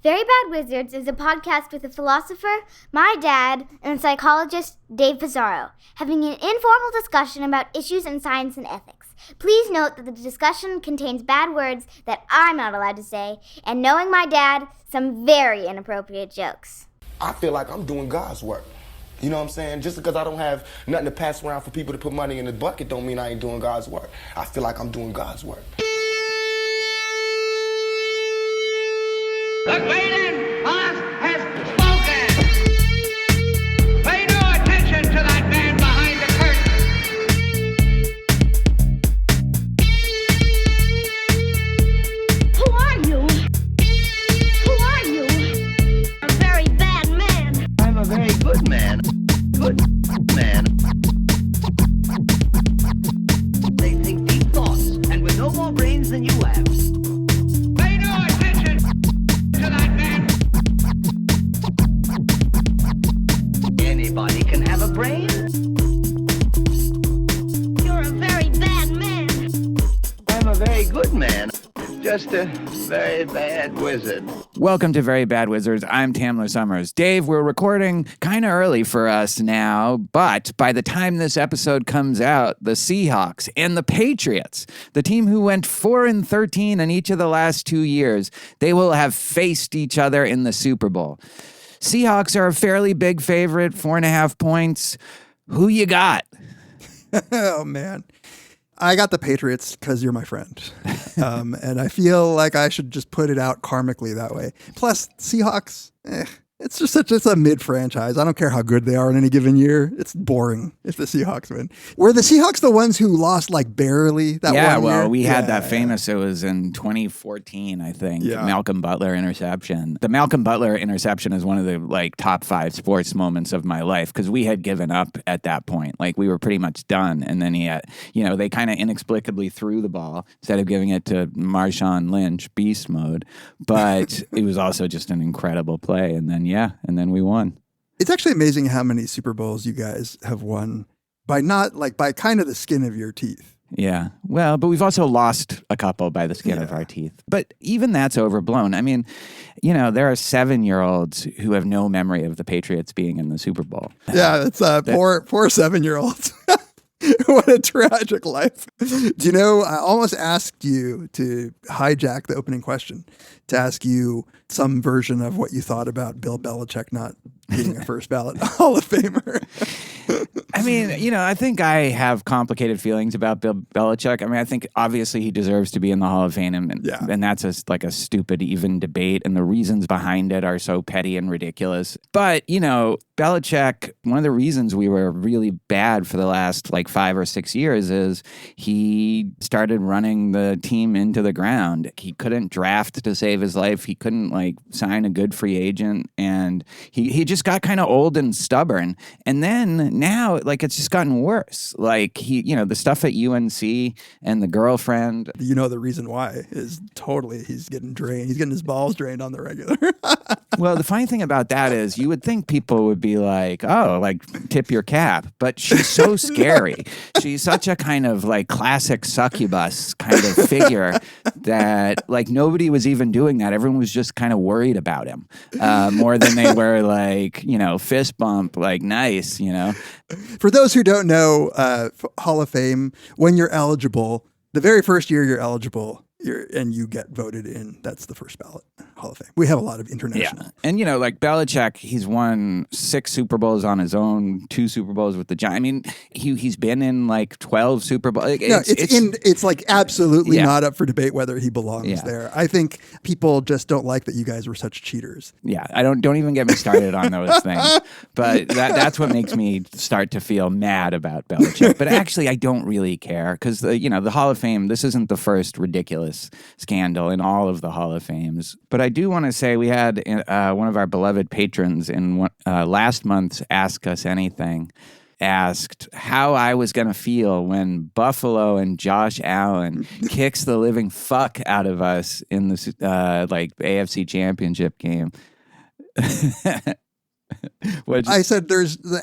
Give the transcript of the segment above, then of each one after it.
Very Bad Wizards is a podcast with a philosopher, my dad, and a psychologist, Dave Pizarro, having an informal discussion about issues in science and ethics. Please note that the discussion contains bad words that I'm not allowed to say, and knowing my dad, some very inappropriate jokes. I feel like I'm doing God's work. You know what I'm saying? Just because I don't have nothing to pass around for people to put money in the bucket don't mean I ain't doing God's work. I feel like I'm doing God's work. The great boss has spoken. Pay no attention to that man behind the curtain. Who are you? Who are you? A very bad man. I'm a very good man. Good man. They think deep thoughts, and with no more brains than you have. Pay no attention to that man. Anybody can have a brain. You're a very bad man. I'm a very good man. Just a very bad wizard. Welcome to Very Bad Wizards. I'm Tamler Summers. Dave, we're recording kind of early for us now, but by the time this episode comes out, the Seahawks and the Patriots, the team who went 4-13 in each of the last 2 years, they will have faced each other in the Super Bowl. Seahawks are a fairly big favorite, 4.5 points. Who you got? Oh, man. I got the Patriots because you're my friend. And I feel like I should just put it out karmically that way. Plus, Seahawks, it's just a mid-franchise. I don't care how good they are in any given year. It's boring if the Seahawks win. Were the Seahawks the ones who lost like barely that one year? Yeah, well, we had that famous, it was in 2014, I think, Malcolm Butler interception. The Malcolm Butler interception is one of the like top 5 sports moments of my life because we had given up at that point. Like we were pretty much done. And then he had, they kind of inexplicably threw the ball instead of giving it to Marshawn Lynch, beast mode. But it was also just an incredible play. And then and then we won. It's actually amazing how many Super Bowls you guys have won by kind of the skin of your teeth. Yeah. Well, but we've also lost a couple by the skin of our teeth. But even that's overblown. I mean, there are 7-year-olds who have no memory of the Patriots being in the Super Bowl. Yeah, it's poor 7-year-olds. What a tragic life. Do you know, I almost asked you to hijack the opening question to ask you some version of what you thought about Bill Belichick not being a first ballot Hall of Famer. I mean, I think I have complicated feelings about Bill Belichick. I mean, I think obviously he deserves to be in the Hall of Fame, and that's a stupid even debate, and the reasons behind it are so petty and ridiculous. But, Belichick, one of the reasons we were really bad for the last 5 or 6 years is he started running the team into the ground. He couldn't draft to save his life. He couldn't sign a good free agent, and he just got kind of old and stubborn. And then now, it's just gotten worse. The stuff at UNC and the girlfriend. The reason why is he's getting drained. He's getting his balls drained on the regular. Well, the funny thing about that is you would think people would be tip your cap, but she's so scary. She's such a kind of classic succubus kind of figure that nobody was even doing that. Everyone was just kind of worried about him more than they were fist bump, nice, For those who don't know, Hall of Fame, when you're eligible, the very first year you're eligible, and you get voted in, that's the first ballot Hall of Fame. We have a lot of international. Yeah. And, Belichick, he's won 6 Super Bowls on his own, 2 Super Bowls with the Giants. I mean, he's been in 12 Super Bowls. It's absolutely not up for debate whether he belongs there. I think people just don't like that you guys were such cheaters. Yeah, don't even get me started on those things. But that's what makes me start to feel mad about Belichick. But actually, I don't really care because, the Hall of Fame, this isn't the first ridiculous scandal in all of the Hall of Fames. But I do want to say we had one of our beloved patrons in last month's Ask Us Anything asked how I was going to feel when Buffalo and Josh Allen kicks the living fuck out of us in the AFC Championship game. I said,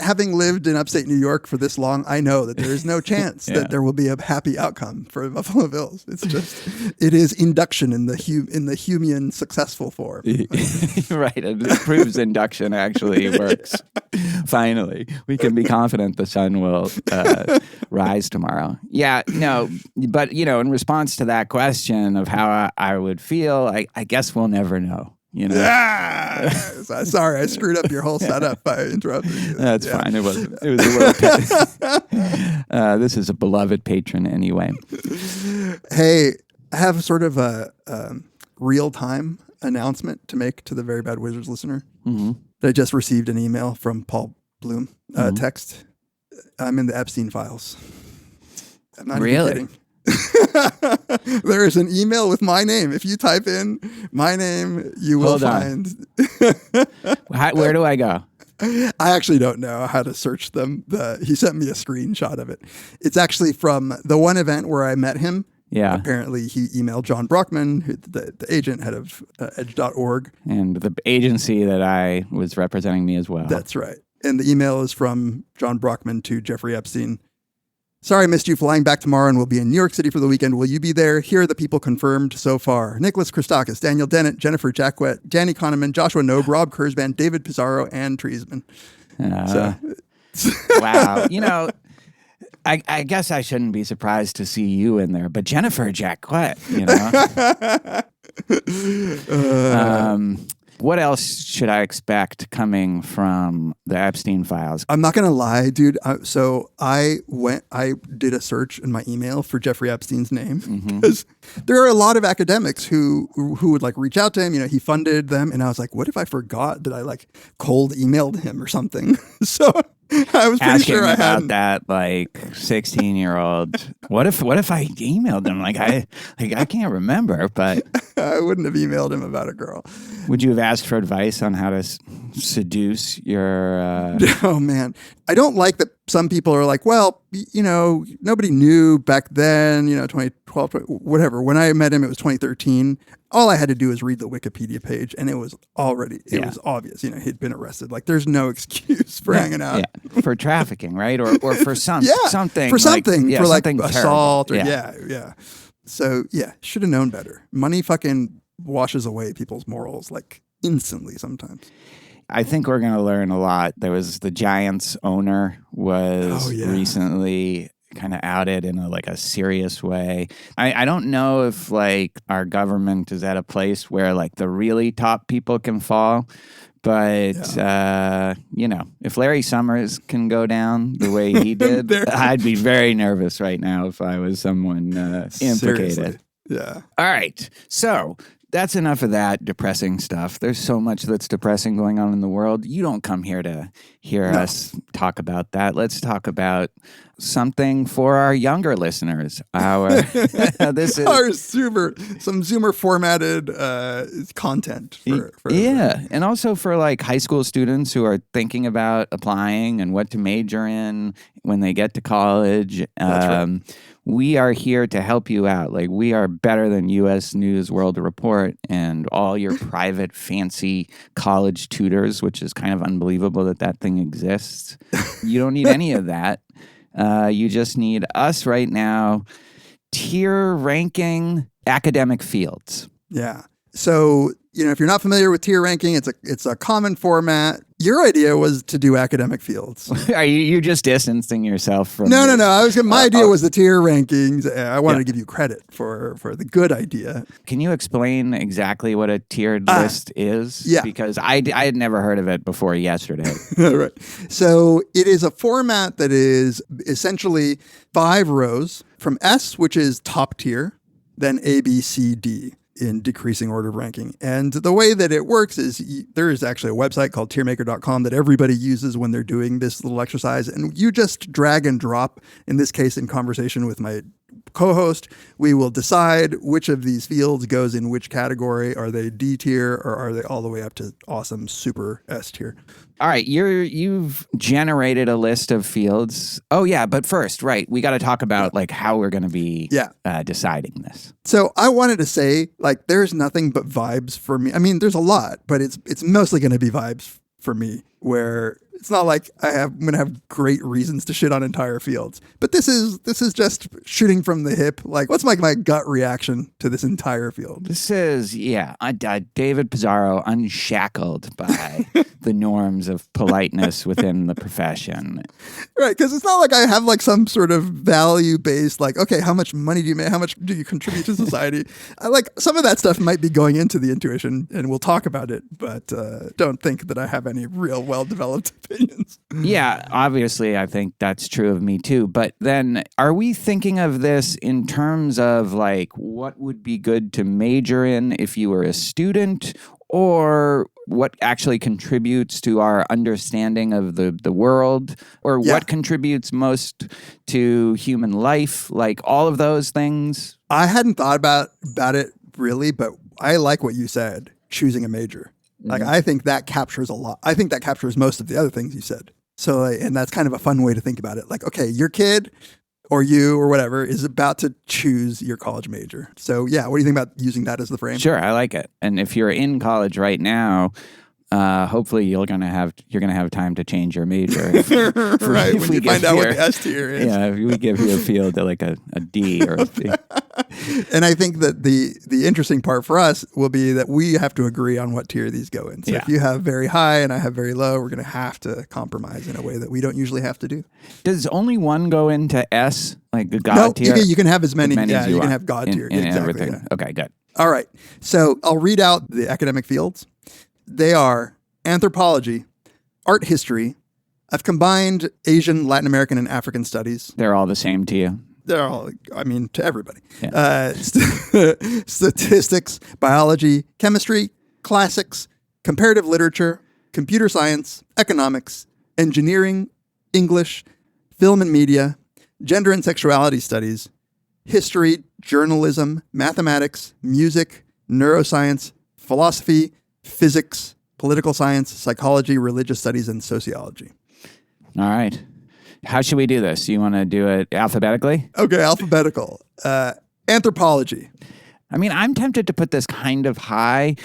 having lived in upstate New York for this long, I know that there is no chance that there will be a happy outcome for Buffalo Bills. It's just, it is induction in the Humean successful form. Right. It proves induction actually works. Finally, we can be confident the sun will rise tomorrow. Yeah, no, but in response to that question of how I would feel, I guess we'll never know. Sorry, I screwed up your whole setup by interrupting you. That's fine. It was a little. This is a beloved patron anyway. Hey, I have sort of a real-time announcement to make to the Very Bad Wizards listener. Mm-hmm. I just received an email from Paul Bloom. Text. I'm in the Epstein files. I'm not even kidding. There is an email with my name. If you type in my name, you will find. Where do I go? I actually don't know how to search them. He sent me a screenshot of it. It's actually from the one event where I met him. Yeah. Apparently, he emailed John Brockman, the agent, head of edge.org. And the agency that I was representing me as well. That's right. And the email is from John Brockman to Jeffrey Epstein. Sorry I missed you. Flying back tomorrow and we'll be in New York City for the weekend. Will you be there? Here are the people confirmed so far. Nicholas Christakis, Daniel Dennett, Jennifer Jacquet, Danny Kahneman, Joshua Nobe, Rob Kurzban, David Pizarro, and Treisman. Wow. I guess I shouldn't be surprised to see you in there, but Jennifer Jacquet, what else should I expect coming from the Epstein files? I'm not going to lie, dude. So I did a search in my email for Jeffrey Epstein's name because there are a lot of academics who would like reach out to him. He funded them. And I was like, what if I forgot that I like cold emailed him or something? So I was pretty sure I had that like 16-year-old. What if I emailed him? I can't remember, but I wouldn't have emailed him about a girl. Would you have asked for advice on how to seduce your? Oh man, I don't like that. Some people are like, well, nobody knew back then. 2012, whatever. When I met him, it was 2013. All I had to do was read the Wikipedia page, and it was was obvious. He'd been arrested. Like, there's no excuse for hanging out. Yeah. For trafficking, right? Or for something. For something. For like something assault. Or, terrible. yeah. So, should have known better. Money fucking washes away people's morals, like, instantly sometimes. I think we're going to learn a lot. There was the Giants owner was recently kind of outed in a serious way. I don't know if our government is at a place where the really top people can fall. But, if Larry Summers can go down the way he did, I'd be very nervous right now if I was someone implicated. Seriously. Yeah. All right. So that's enough of that depressing stuff. There's so much that's depressing going on in the world. You don't come here to hear us talk about that. Let's talk about something for our younger listeners. This is some Zoomer formatted content for and also for high school students who are thinking about applying and what to major in when they get to college. That's right. We are here to help you out. We are better than U.S. News World Report and all your private fancy college tutors, which is kind of unbelievable that thing exists. You don't need any of that. You just need us right now, tier ranking academic fields. Yeah. So, if you're not familiar with tier ranking, it's a common format. Your idea was to do academic fields. Are you just distancing yourself from? No. My idea was the tier rankings. I wanted to give you credit for the good idea. Can you explain exactly what a tiered list is? Yeah. Because I had never heard of it before yesterday. Right. So it is a format that is essentially 5 rows from S, which is top tier, then A, B, C, D. In decreasing order of ranking. And the way that it works is there is actually a website called tiermaker.com that everybody uses when they're doing this little exercise. And you just drag and drop, in this case, in conversation with my co-host, we will decide which of these fields goes in which category. Are they D tier or are they all the way up to awesome super S tier? All right, you've generated a list of fields. Oh yeah, but first, right, we got to talk about how we're going to be deciding this. So I wanted to say there's nothing but vibes for me. I mean, there's a lot, but it's mostly going to be vibes for me where it's not like I'm going to have great reasons to shit on entire fields. But this is just shooting from the hip. Like, what's my gut reaction to this entire field? This is, David Pizarro unshackled by the norms of politeness within the profession. Right, because it's not like I have like some sort of value-based, like, okay, how much money do you make? How much do you contribute to society? I like some of that stuff might be going into the intuition, and we'll talk about it, but don't think that I have any real well-developed opinions. Yeah, obviously, I think that's true of me too. But then are we thinking of this in terms of like what would be good to major in if you were a student, or what actually contributes to our understanding of the world, or what contributes most to human life? Like all of those things? I hadn't thought about it really, but I like what you said, choosing a major. Like, I think that captures a lot. I think that captures most of the other things you said. So, and that's kind of a fun way to think about it. Like, okay, your kid or you or whatever is about to choose your college major. So, yeah, what do you think about using that as the frame? Sure, I like it. And if you're in college right now, hopefully you're gonna have time to change your major. Right, when you find out what the S tier is. Yeah, if we give you a field like a D or a B. And I think that the interesting part for us will be that we have to agree on what tier these go in. So if you have very high and I have very low, we're going to have to compromise in a way that we don't usually have to do. Does only one go into S, like the God tier? No, you can have as many as you want can have God tier. in exactly, everything. yeah. Okay, good. All right. So I'll read out the academic fields. They are anthropology, art history. I've combined Asian, Latin American, and African studies. They're all the same to you? They're all, I mean, to everybody. Yeah. Statistics, biology, chemistry, classics, comparative literature, computer science, economics, engineering, English, film and media, gender and sexuality studies, history, journalism, mathematics, music, neuroscience, philosophy, physics, political science, psychology, religious studies, and sociology. All right. How should we do this? You want to do it alphabetically? Okay, alphabetical. Anthropology. I mean, I'm tempted to put this kind of high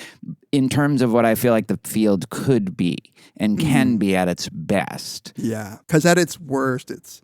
in terms of what I feel like the field could be and can be at its best. Yeah, because at its worst, it's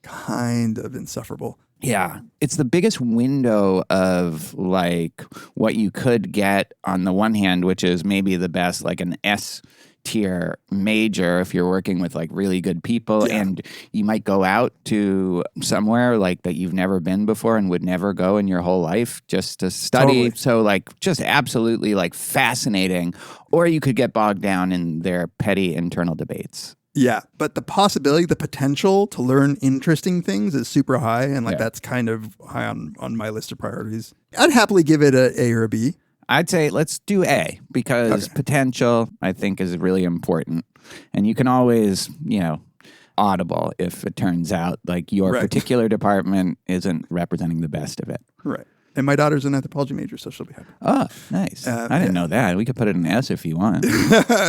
kind of insufferable. Yeah. It's the biggest window of like what you could get on the one hand, which is maybe the best, like an S tier major if you're working with like really good people, and you might go out to somewhere like that you've never been before and would never go in your whole life just to study. Totally. So like just absolutely like fascinating. Or you could get bogged down in their petty internal debates. Yeah, but the possibility, the potential to learn interesting things is super high, and like that's kind of high on my list of priorities. I'd happily give it a A or a B. I'd say let's do A, because potential, I think, is really important. And you can always, audible if it turns out like your particular department isn't representing the best of it. Right. And my daughter's an anthropology major, so she'll be happy. Oh, nice. I didn't know that. We could put it in S if you want.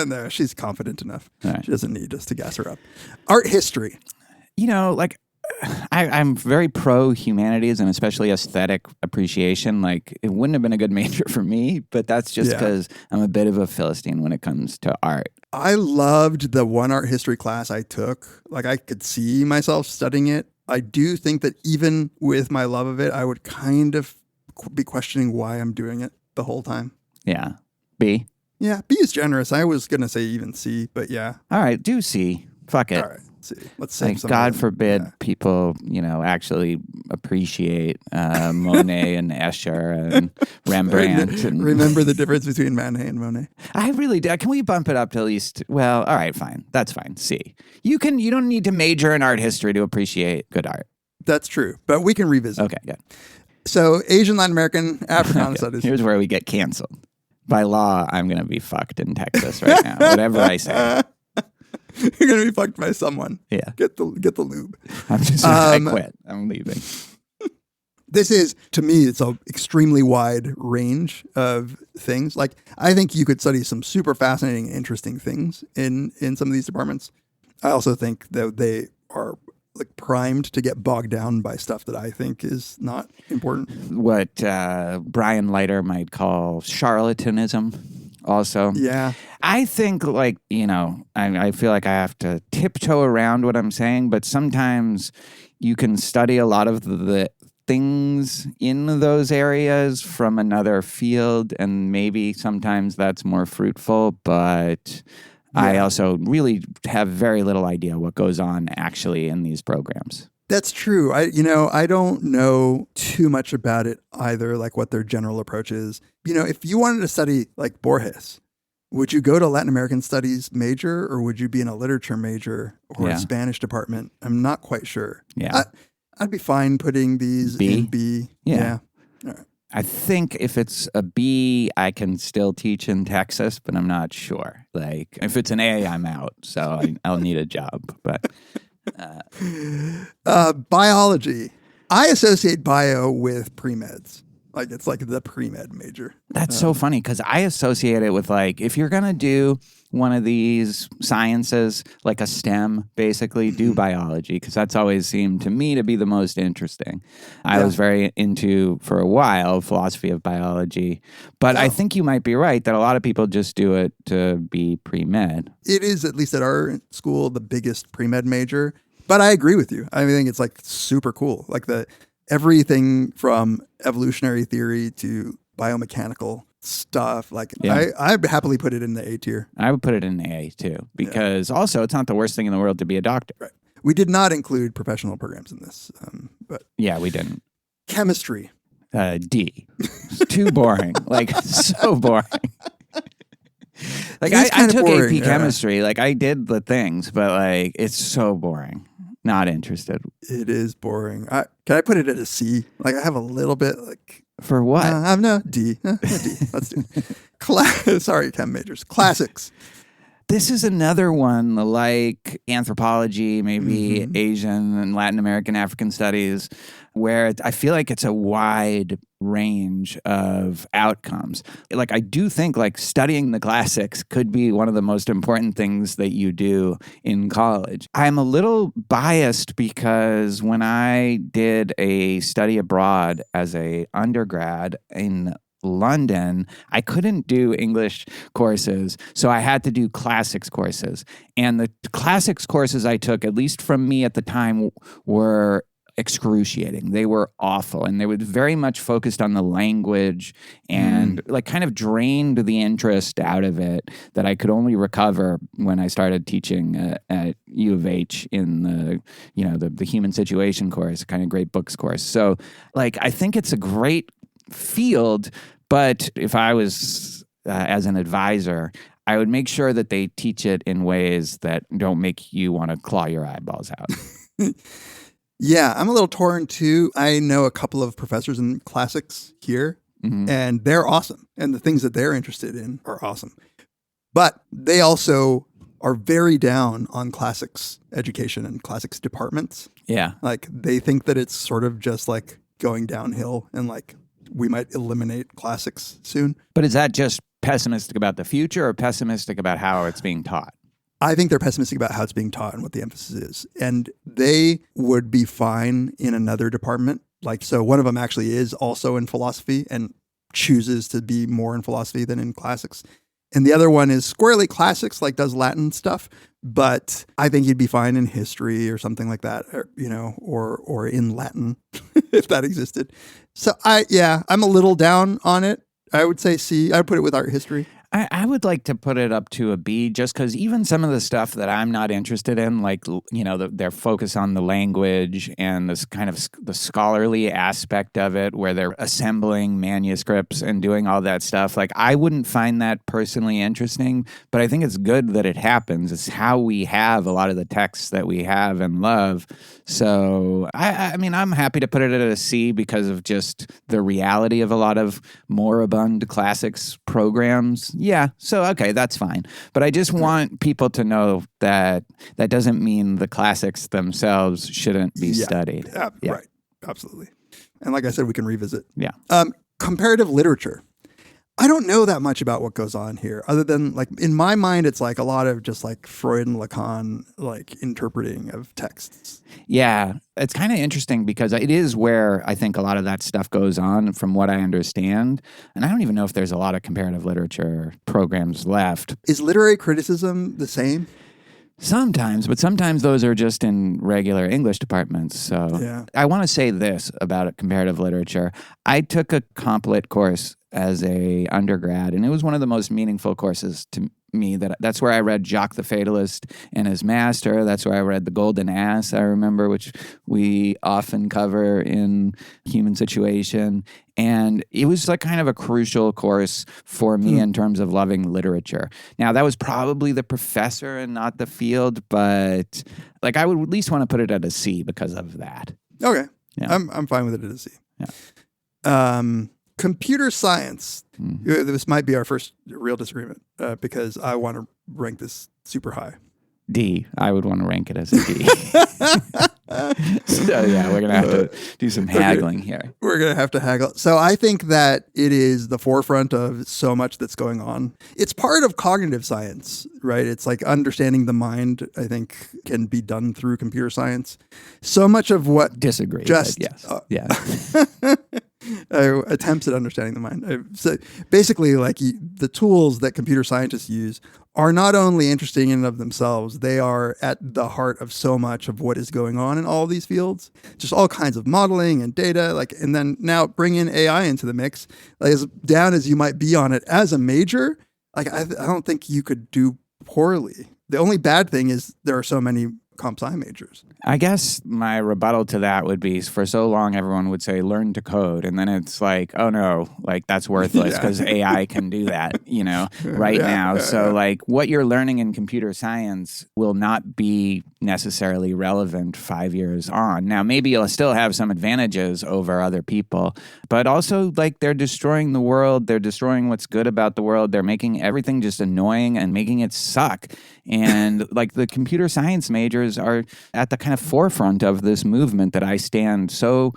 No, she's confident enough. Right. She doesn't need us to gas her up. Art history. I'm very pro humanities and especially aesthetic appreciation. Like, it wouldn't have been a good major for me, but that's just because I'm a bit of a Philistine when it comes to art. I loved the one art history class I took. Like, I could see myself studying it. I do think that even with my love of it, I would kind of be questioning why I'm doing it the whole time. Yeah. B? Yeah, B is generous. I was going to say even C, but yeah. All right, do C. Fuck it. All right. Let's save like, some. God forbid people, actually appreciate Monet and Escher and Rembrandt. And remember the difference between Manet and Monet. I really do. Can we bump it up to at least? Well, all right, fine. That's fine. C. You don't need to major in art history to appreciate good art. That's true, but we can revisit. Okay, good. So Asian, Latin American, African studies. Here's where we get canceled. By law, I'm going to be fucked in Texas right now. Whatever I say. You're going to be fucked by someone. Yeah. Get the lube. I'm just I quit. I'm leaving. This is, to me, it's an extremely wide range of things. Like, I think you could study some super fascinating, interesting things in some of these departments. I also think that they are like primed to get bogged down by stuff that I think is not important. What Brian Leiter might call charlatanism. also. Yeah. I think, like, I feel like I have to tiptoe around what I'm saying, but sometimes you can study a lot of the things in those areas from another field, and maybe sometimes that's more fruitful, but I also really have very little idea what goes on actually in these programs. That's true. I don't know too much about it either, like what their general approach is. If you wanted to study like Borges, would you go to Latin American Studies major, or would you be in a literature major or a Spanish department? I'm not quite sure. Yeah. I'd be fine putting these in B. Yeah. All right. I think if it's a B, I can still teach in Texas, but I'm not sure. Like, if it's an A, I'm out. So I'll need a job. But biology. I associate bio with pre-meds. Like, it's like the pre-med major. That's so funny because I associate it with, like, if you're going to do one of these sciences, like a STEM, basically, do biology, because that's always seemed to me to be the most interesting. I was very into, for a while, philosophy of biology. But I think you might be right that a lot of people just do it to be pre-med. It is, at least at our school, the biggest pre-med major. But I agree with you. I think it's like super cool. Like everything from evolutionary theory to biomechanical stuff. Like I'd happily put it in the A tier. I would put it in the A too, because also it's not the worst thing in the world to be a doctor. Right. We did not include professional programs in this, but yeah, we didn't. Chemistry. D. It's too boring. Like, so boring. Like, It's I kinda took boring, AP chemistry. Like, I did the things, but like, it's so boring. Not interested. It is boring. Can I put it at a C? Like, I have a little bit like. For what? I'm no D. D. Let's do it. Sorry, chem majors. Classics. This is another one like anthropology, maybe Asian and Latin American African studies, where I feel like it's a wide range of outcomes. Like, I do think like studying the classics could be one of the most important things that you do in college. I'm a little biased because when I did a study abroad as a undergrad in London, I couldn't do English courses, so I had to do classics courses. And the classics courses I took, at least from me at the time, were excruciating. They were awful, and they were very much focused on the language and like kind of drained the interest out of it that I could only recover when I started teaching at U of H in the human situation course, kind of great books course. So like, I think it's a great field, but if I was as an advisor, I would make sure that they teach it in ways that don't make you want to claw your eyeballs out. Yeah, I'm a little torn too. I know a couple of professors in classics here, and they're awesome. And the things that they're interested in are awesome. But they also are very down on classics education and classics departments. Yeah. Like, they think that it's sort of just like going downhill, and like we might eliminate classics soon. But is that just pessimistic about the future or pessimistic about how it's being taught? I think they're pessimistic about how it's being taught and what the emphasis is. And they would be fine in another department. Like, so one of them actually is also in philosophy and chooses to be more in philosophy than in classics. And the other one is squarely classics, like does Latin stuff. But I think he'd be fine in history or something like that, or in Latin, if that existed. So I'm a little down on it. I would say C. I would put it with art history. I would like to put it up to a B, just because even some of the stuff that I'm not interested in, like, their focus on the language and this kind of the scholarly aspect of it, where they're assembling manuscripts and doing all that stuff. Like, I wouldn't find that personally interesting, but I think it's good that it happens. It's how we have a lot of the texts that we have and love. So, I mean, I'm happy to put it at a C because of just the reality of a lot of moribund classics programs. Yeah, so okay, that's fine. But I just want people to know that that doesn't mean the classics themselves shouldn't be studied. Yeah. Right, absolutely. And like I said, we can revisit. Yeah. Comparative literature. I don't know that much about what goes on here, other than like in my mind, it's like a lot of just like Freud and Lacan like interpreting of texts. Yeah, it's kind of interesting because it is where I think a lot of that stuff goes on from what I understand. And I don't even know if there's a lot of comparative literature programs left. Is literary criticism the same? Sometimes, but sometimes those are just in regular English departments. So Yeah. I want to say this about comparative literature. I took a comp lit course as a undergrad, and it was one of the most meaningful courses to me. That's where I read Jacques the Fatalist and his master. That's where I read The Golden Ass, I remember, which we often cover in Human Situation. And it was like kind of a crucial course for me in terms of loving literature. Now, that was probably the professor and not the field, but like I would at least want to put it at a C because of that. Okay. Yeah. I'm fine with it at a C. Yeah. Computer science. This might be our first real disagreement because I want to rank this super high. D. I would want to rank it as a D. So yeah, we're going to have to do some haggling here. We're going to have to haggle. So I think that it is the forefront of so much that's going on. It's part of cognitive science, right? It's like understanding the mind, I think, can be done through computer science. So much of what Disagree. Just- but yes. Yeah. attempts at understanding the mind. So basically, like the tools that computer scientists use are not only interesting in and of themselves, they are at the heart of so much of what is going on in all these fields. Just all kinds of modeling and data, and then now bring in AI into the mix. Like, as down as you might be on it as a major, like I don't think you could do poorly. The only bad thing is there are so many comp sci majors. I guess my rebuttal to that would be for so long everyone would say learn to code, and then it's like, oh no, like that's worthless because AI can do that, right now. So like what you're learning in computer science will not be necessarily relevant 5 years on. Now maybe you'll still have some advantages over other people, but also like they're destroying the world, they're destroying what's good about the world, they're making everything just annoying and making it suck. And like the computer science majors are at the kind of forefront of this movement that I stand so,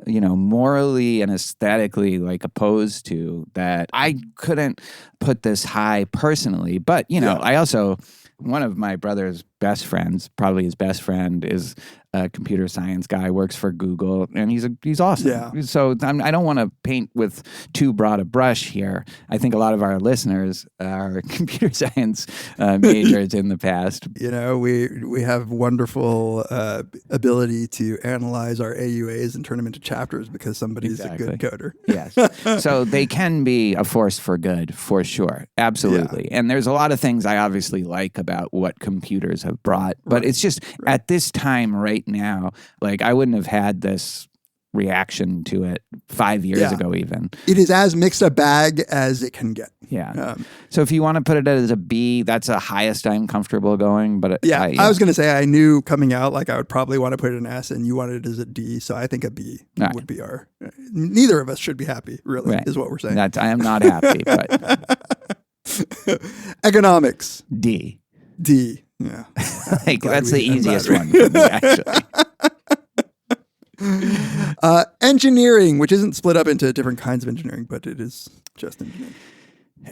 morally and aesthetically like opposed to, that I couldn't put this high personally. But, I also, one of my brother's best friends, probably his best friend, is a computer science guy, works for Google, and he's awesome. Yeah. So I don't want to paint with too broad a brush here. I think a lot of our listeners are computer science majors in the past. We have wonderful ability to analyze our AUAs and turn them into chapters because somebody's a good coder. Yes. So they can be a force for good, for sure. Absolutely. Yeah. And there's a lot of things I obviously like about what computers have brought, but it's just at this time right now, like I wouldn't have had this reaction to it 5 years ago even. It is as mixed a bag as it can get. Yeah. So if you want to put it as a B, that's the highest I'm comfortable going. But I was going to say, I knew coming out, like I would probably want to put it an S and you wanted it as a D. So I think a B would be our, neither of us should be happy, really, is what we're saying. I am not happy, but. Economics. D. Yeah. That's the easiest one for me, actually. Engineering, which isn't split up into different kinds of engineering, but it is just engineering.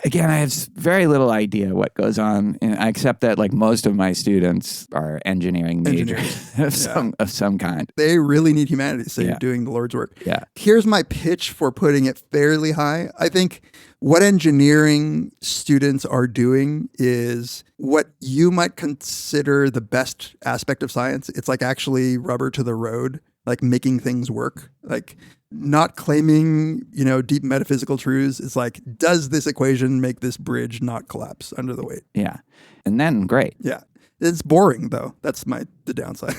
Again, I have very little idea what goes on, except that like most of my students are engineering majors of some kind. They really need humanities, so you're doing the Lord's work. Yeah. Here's my pitch for putting it fairly high. I think what engineering students are doing is what you might consider the best aspect of science. It's like actually rubber to the road, like making things work, like not claiming, deep metaphysical truths. It's like, does this equation make this bridge not collapse under the weight? Yeah. And then great. Yeah. It's boring though. That's the downside.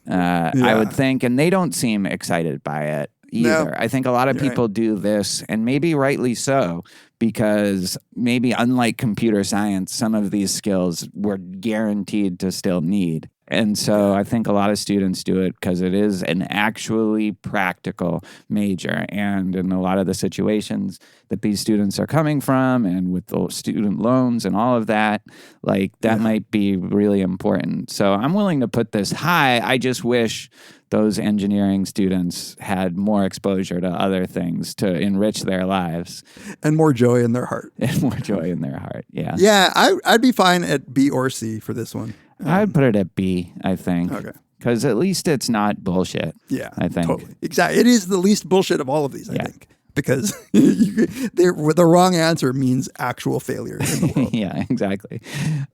I would think, and they don't seem excited by it either. No. I think a lot of people do this, and maybe rightly so, because maybe unlike computer science, some of these skills we're guaranteed to still need. And so I think a lot of students do it because it is an actually practical major. And in a lot of the situations that these students are coming from and with the student loans and all of that, like that might be really important. So I'm willing to put this high. I just wish those engineering students had more exposure to other things to enrich their lives. And more joy in their heart. And more joy in their heart, yeah. Yeah, I'd be fine at B or C for this one. I'd put it at B, I think. Okay. Because at least it's not bullshit. Yeah, I think. totally. Exactly. It is the least bullshit of all of these, I Yeah. think. Because the wrong answer means actual failure in the world. Yeah, exactly.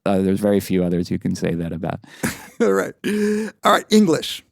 There's very few others you can say that about. All right. All right, English.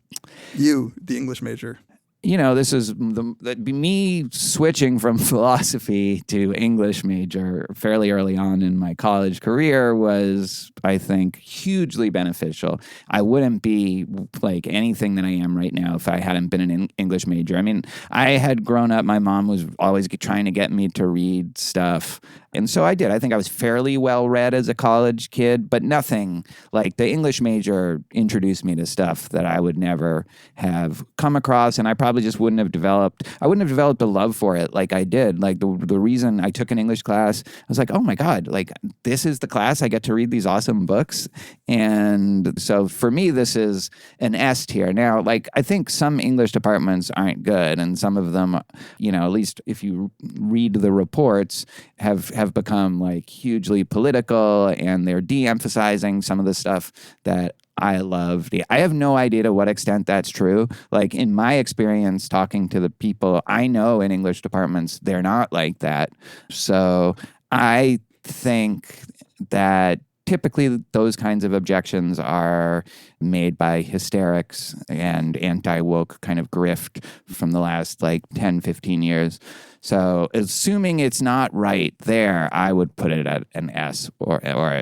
You, the English major. You know, this is me switching from philosophy to English major fairly early on in my college career was, I think, hugely beneficial. I wouldn't be like anything that I am right now if I hadn't been an English major. I mean, I had grown up, my mom was always trying to get me to read stuff. And so I did. I think I was fairly well read as a college kid, but nothing like the English major introduced me to stuff that I would never have come across. And I probably just wouldn't have developed a love for it like I did. Like the reason I took an English class, I was like, oh my God, like this is the class I get to read these awesome books. And so for me, this is an S tier. Now, like I think some English departments aren't good. And some of them, you know, at least if you read the reports, have become like hugely political and they're de-emphasizing some of the stuff that I loved. I have no idea to what extent that's true. Like in my experience talking to the people I know in English departments, they're not like that. So I think that typically those kinds of objections are made by hysterics and anti-woke kind of grift from the last like 10, 15 years. So assuming it's not right there, I would put it at an S or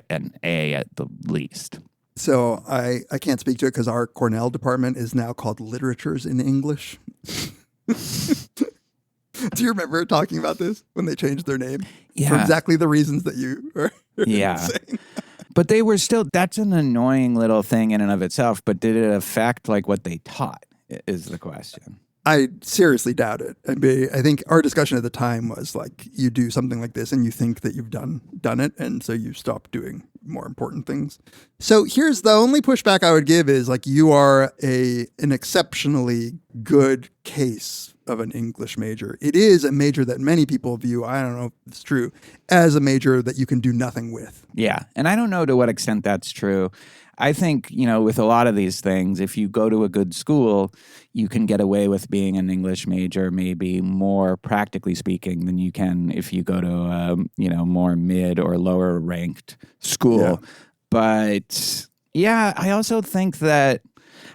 an A at the least. So I can't speak to it because our Cornell department is now called Literatures in English. Do you remember talking about this when they changed their name? Yeah. For exactly the reasons that you are saying. But they were still, that's an annoying little thing in and of itself, but did it affect like what they taught is the question. I seriously doubt it. I think our discussion at the time was like, you do something like this and you think that you've done it, and so you stop doing more important things. So here's the only pushback I would give is like, you are an exceptionally good case of an English major. It is a major that many people view, I don't know if it's true, as a major that you can do nothing with. Yeah. And I don't know to what extent that's true. I think, you know, with a lot of these things, if you go to a good school, you can get away with being an English major, maybe more practically speaking than you can if you go to a, you know, more mid or lower ranked school. Yeah. But yeah, I also think that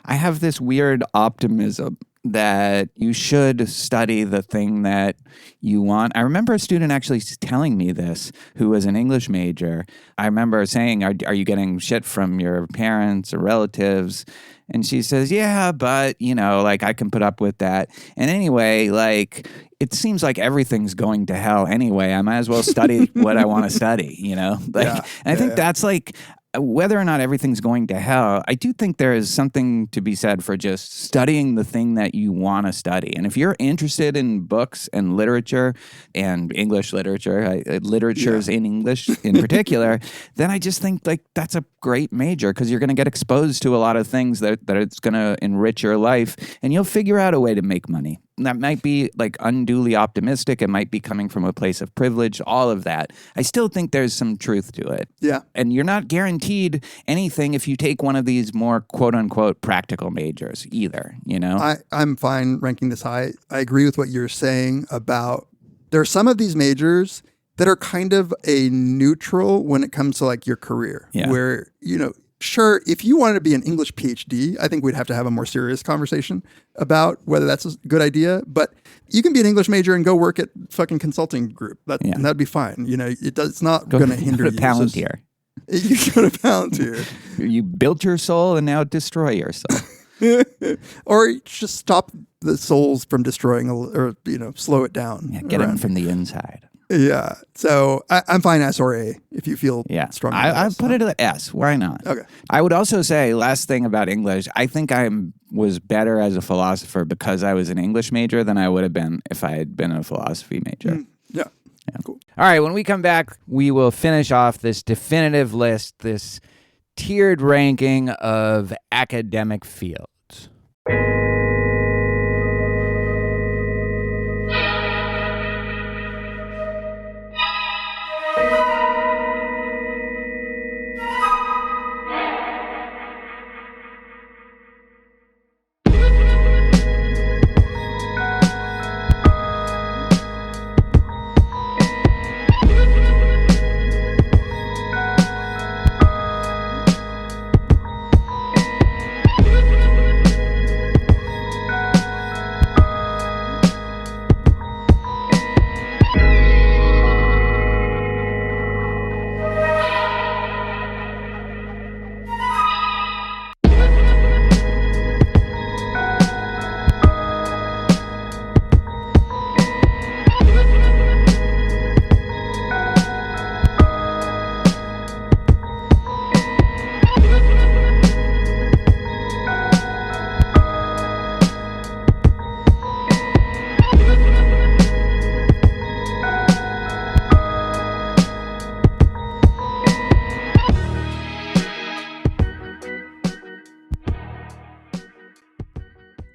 I have this weird optimism that you should study the thing that you want. I remember a student actually telling me this who was an English major. I remember saying, are you getting shit from your parents or relatives? And she says, yeah, but, you know, like I can put up with that. And anyway, like it seems like everything's going to hell anyway. I might as well study what I want to study, you know? Like, yeah, and I think that's like, whether or not everything's going to hell, I do think there is something to be said for just studying the thing that you want to study. And if you're interested in books and literature and English literature, literatures in English in particular, then I just think like that's a great major because you're going to get exposed to a lot of things that it's going to enrich your life and you'll figure out a way to make money. That might be like unduly optimistic. It might be coming from a place of privilege, all of that. I still think there's some truth to it. Yeah. And you're not guaranteed anything if you take one of these more quote unquote practical majors either, you know? I'm fine ranking this high. I agree with what you're saying about there are some of these majors that are kind of a neutral when it comes to like your career where, you know, sure, if you wanted to be an English PhD, I think we'd have to have a more serious conversation about whether that's a good idea. But you can be an English major and go work at fucking consulting group. And that'd be fine. You know, it's not going to hinder you. Palantir. You go to Palantir. You built your soul and now destroy yourself. Or just stop the souls from destroying or, you know, slow it down. Yeah, get them from the inside. Yeah. So I'm fine S or A if you feel Yeah, strong. I put it at S. Why not? Okay. I would also say, last thing about English, I think I was better as a philosopher because I was an English major than I would have been if I had been a philosophy major. Yeah. Cool. All right, when we come back, we will finish off this definitive list, this tiered ranking of academic fields.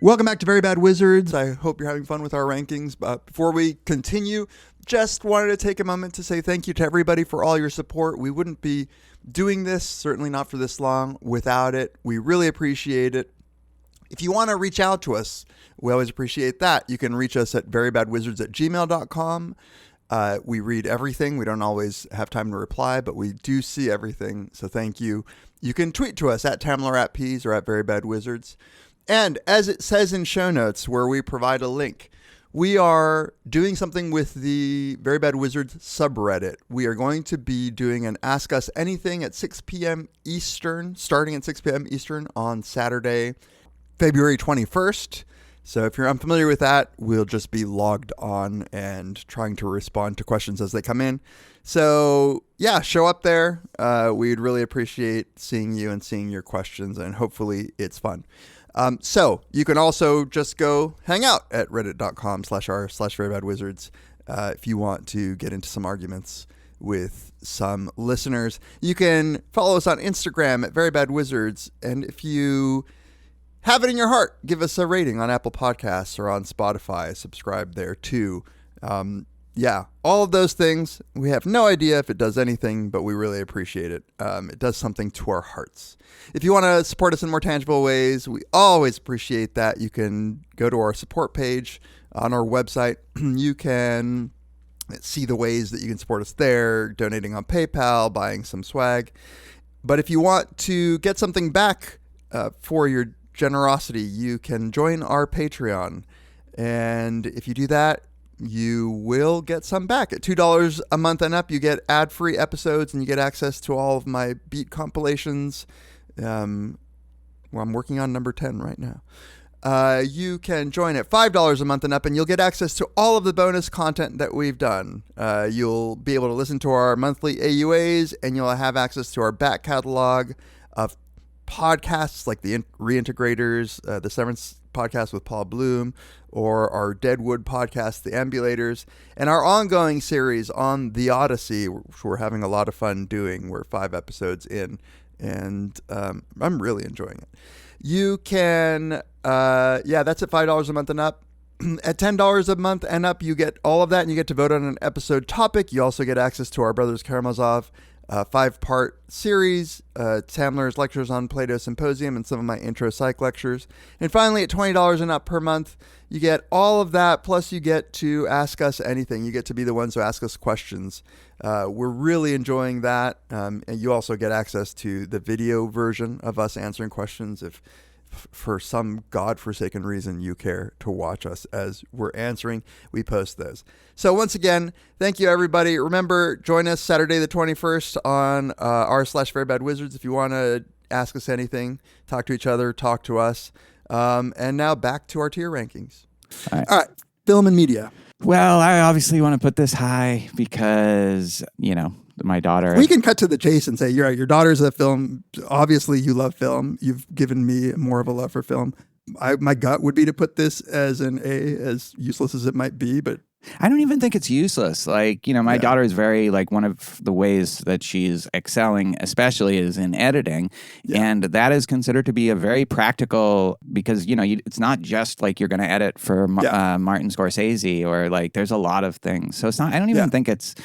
Welcome back to Very Bad Wizards. I hope you're having fun with our rankings. Before we continue, just wanted to take a moment to say thank you to everybody for all your support. We wouldn't be doing this, certainly not for this long, without it. We really appreciate it. If you want to reach out to us, we always appreciate that. You can reach us at verybadwizards@gmail.com. We read everything. We don't always have time to reply, but we do see everything, so thank you. You can tweet to us at TamlerAtPeas or at verybadwizards. And as it says in show notes, where we provide a link, we are doing something with the Very Bad Wizards subreddit. We are going to be doing an Ask Us Anything at 6 p.m. Eastern, starting at 6 p.m. Eastern on Saturday, February 21st. So if you're unfamiliar with that, we'll just be logged on and trying to respond to questions as they come in. So yeah, show up there. We'd really appreciate seeing you and seeing your questions, and hopefully it's fun. So you can also just go hang out at reddit.com/r/verybadwizards if you want to get into some arguments with some listeners. You can follow us on Instagram at verybadwizards, and if you have it in your heart, give us a rating on Apple Podcasts or on Spotify. Subscribe there too. Yeah, all of those things. We have no idea if it does anything, but we really appreciate it. It does something to our hearts. If you want to support us in more tangible ways, we always appreciate that. You can go to our support page on our website. You can see the ways that you can support us there, donating on PayPal, buying some swag. But if you want to get something back for your generosity, you can join our Patreon. And if you do that, you will get some back. At $2 a month and up, you get ad-free episodes and you get access to all of my beat compilations. I'm working on number 10 right now. You can join at $5 a month and up, and you'll get access to all of the bonus content that we've done. You'll be able to listen to our monthly AUAs, and you'll have access to our back catalog of podcasts like the Reintegrators, the Severance podcast with Paul Bloom, or our Deadwood podcast, The Ambulators, and our ongoing series on The Odyssey, which we're having a lot of fun doing. We're 5 episodes in, and I'm really enjoying it. You can, that's at $5 a month and up. At $10 a month and up, you get all of that, and you get to vote on an episode topic. You also get access to our Brothers Karamazov 5-part series, Tamler's lectures on Plato Symposium, and some of my intro psych lectures. And finally, at $20 and up per month, you get all of that, plus you get to ask us anything. You get to be the ones who ask us questions. We're really enjoying that. And you also get access to the video version of us answering questions if for some godforsaken reason you care to watch us as we're answering. We post those. So once again, thank you everybody. Remember, join us Saturday the 21st on r/verybadwizards if you want to ask us anything, talk to each other, talk to us. And now back to our tier rankings. All right. All right. Film and media. Well, I obviously want to put this high because, my daughter. We can cut to the chase and say, you're right, your daughter's a film. Obviously, you love film. You've given me more of a love for film. My gut would be to put this as an A, as useless as it might be, but I don't even think it's useless. Like, my daughter is very, like, one of the ways that she's excelling, especially, is in editing. Yeah. And that is considered to be a very practical, because, it's not just like you're going to edit for Martin Scorsese, or like there's a lot of things. So it's not, I don't even think it's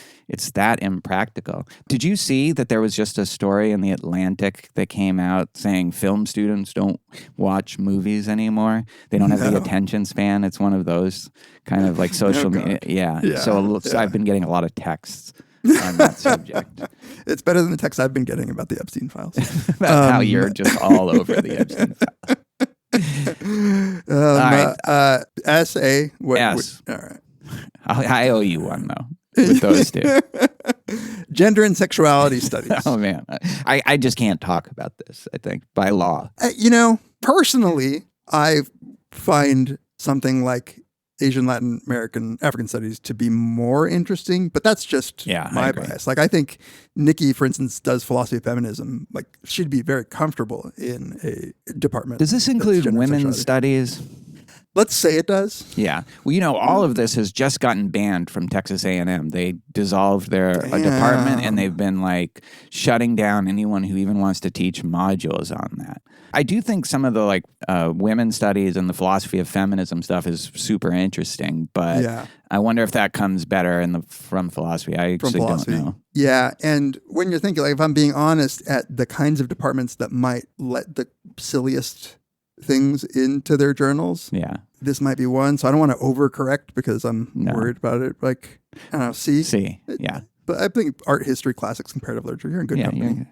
that impractical. Did you see that there was just a story in The Atlantic that came out saying film students don't watch movies anymore? They don't have the attention span. It's one of those kind of like social media. Yeah. So I've been getting a lot of texts on that subject. It's better than the texts I've been getting about the Epstein files. About how you're just all over the Epstein files. All right. S.A. S. All right. I owe you one, though. With those two. Gender and sexuality studies. Oh, man. I just can't talk about this, I think, by law. Personally, I find something like Asian, Latin American, African studies to be more interesting, but that's just my bias. Like, I think Nikki, for instance, does philosophy of feminism. Like, she'd be very comfortable in a department. Does this include women's studies? Let's say it does. Yeah. Well, all of this has just gotten banned from Texas A&M. They dissolved their department, and they've been like shutting down anyone who even wants to teach modules on that. I do think some of the women's studies and the philosophy of feminism stuff is super interesting, but I wonder if that comes better from philosophy. I actually don't know. Yeah, and when you're thinking, like, if I'm being honest, at the kinds of departments that might let the silliest things into their journals. Yeah. This might be one. So I don't want to overcorrect because I'm worried about it. Like, I don't know, C. Yeah. But I think art, history, classics, comparative literature, you're in good company.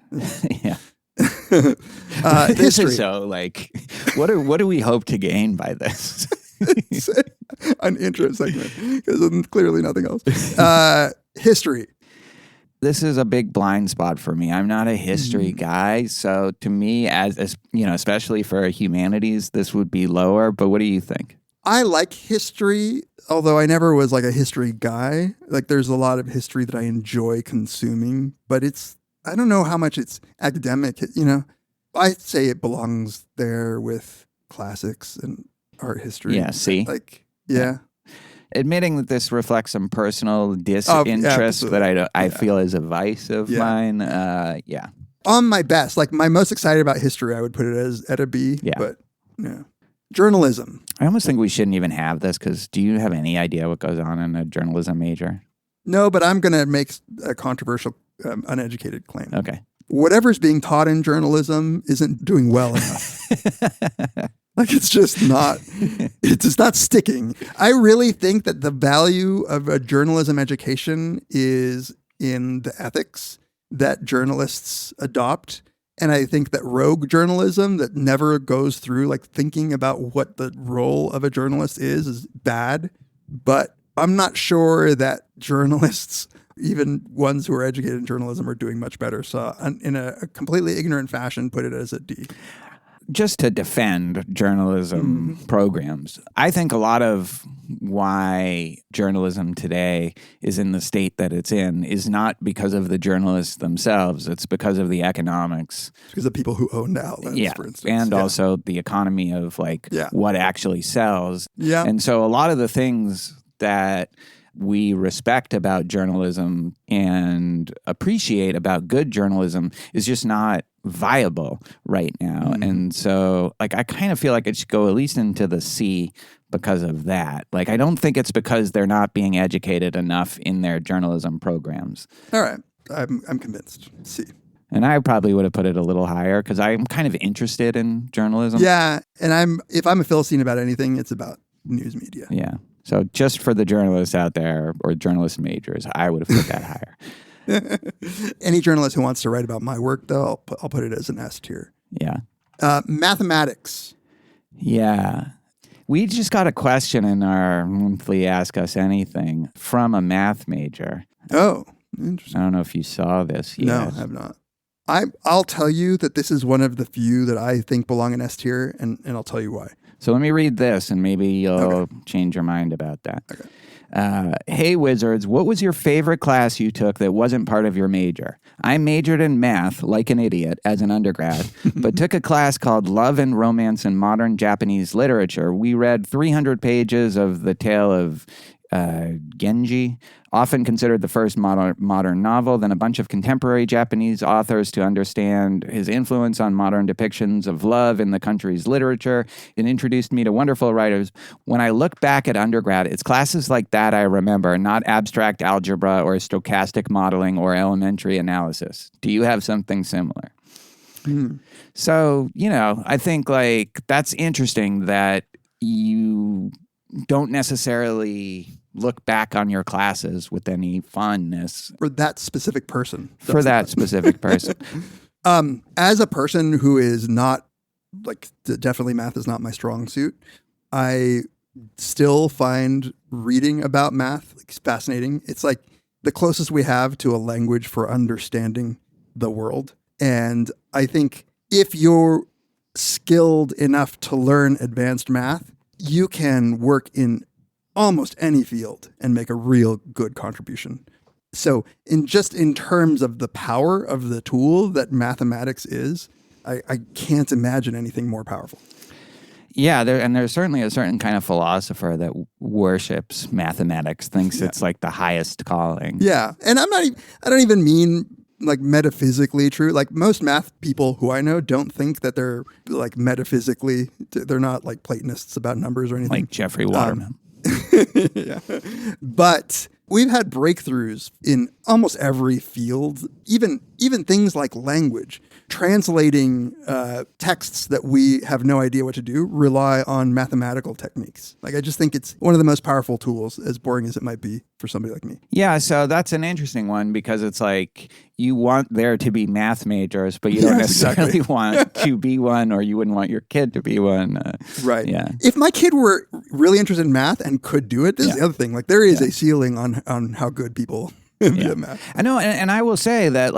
Yeah. This History. is so, like, what do we hope to gain by this? It's an intro segment because clearly nothing else. History. This is a big blind spot for me. I'm not a history guy, so to me, as especially for humanities, this would be lower. But what do you think? I like history, although I never was like a history guy. Like, there's a lot of history that I enjoy consuming, but I don't know how much it's academic. I'd say it belongs there with classics and art history. Yeah. See, yeah. Admitting that this reflects some personal disinterest that I feel is a vice of mine. On my best, like my most excited about history, I would put it at a B. Yeah. But journalism. I almost think we shouldn't even have this because do you have any idea what goes on in a journalism major? No, but I'm going to make a controversial, uneducated claim. Okay. Whatever's being taught in journalism isn't doing well enough. Like, it's just not sticking. I really think that the value of a journalism education is in the ethics that journalists adopt. And I think that rogue journalism that never goes through, like, thinking about what the role of a journalist is bad. But I'm not sure that journalists, even ones who are educated in journalism, are doing much better. So in a completely ignorant fashion, put it as a D. Just to defend journalism programs, I think a lot of why journalism today is in the state that it's in is not because of the journalists themselves. It's because of the economics. Because of people who own outlets, for instance. And also the economy of what actually sells. Yeah. And so a lot of the things that we respect about journalism and appreciate about good journalism is just not viable right now. And so, like, I kind of feel like it should go at least into the C because of that. Like, I don't think it's because they're not being educated enough in their journalism programs. All right. I'm convinced. C. And I probably would have put it a little higher because I'm kind of interested in journalism. Yeah. And if I'm a Philistine about anything, it's about news media. Yeah. So just for the journalists out there or journalist majors, I would have put that higher. Any journalist who wants to write about my work, though, I'll put it as an S tier. Yeah. Mathematics. Yeah. We just got a question in our monthly Ask Us Anything from a math major. Oh, interesting. I don't know if you saw this yet. No, I have not. I'll tell you that this is one of the few that I think belong in S tier, and I'll tell you why. So let me read this, and maybe you'll change your mind about that. Okay. Hey, Wizards, what was your favorite class you took that wasn't part of your major? I majored in math, like an idiot, as an undergrad, but took a class called Love and Romance in Modern Japanese Literature. We read 300 pages of The Tale of Genji, often considered the first modern novel, then a bunch of contemporary Japanese authors to understand his influence on modern depictions of love in the country's literature. It introduced me to wonderful writers. When I look back at undergrad, it's classes like that I remember, not abstract algebra or stochastic modeling or elementary analysis. Do you have something similar? So, I think that's interesting that you don't necessarily look back on your classes with any fondness. For that specific person. As a person who is not, definitely math is not my strong suit, I still find reading about math fascinating. It's like the closest we have to a language for understanding the world. And I think if you're skilled enough to learn advanced math, you can work in almost any field and make a real good contribution. So in terms of the power of the tool that mathematics is, I can't imagine anything more powerful. Yeah, there's certainly a certain kind of philosopher that worships mathematics, thinks it's like the highest calling. Yeah, and I don't even mean metaphysically true. Like most math people who I know don't think that they're metaphysically, they're not Platonists about numbers or anything. Like Jeffrey Waterman. Yeah. But we've had breakthroughs in almost every field, even things like language. Translating texts that we have no idea what to do rely on mathematical techniques. I just think it's one of the most powerful tools, as boring as it might be for somebody like me. Yeah, so that's an interesting one because it's you want there to be math majors, but you don't necessarily want to be one, or you wouldn't want your kid to be one. Right. Yeah. If my kid were really interested in math and could do it, this is the other thing. There is a ceiling on how good people at math. I know, and I will say that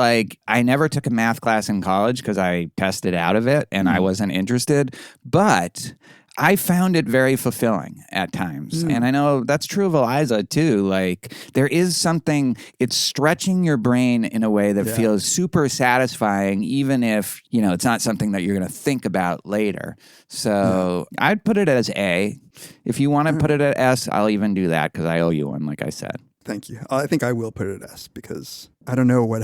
I never took a math class in college because I tested out of it and I wasn't interested, but I found it very fulfilling at times. And I know that's true of Eliza too. There is something, it's stretching your brain in a way that feels super satisfying, even if, it's not something that you're going to think about later. So I'd put it as A. If you want to put it at S, I'll even do that because I owe you one, like I said. Thank you. I think I will put it at S because I don't know what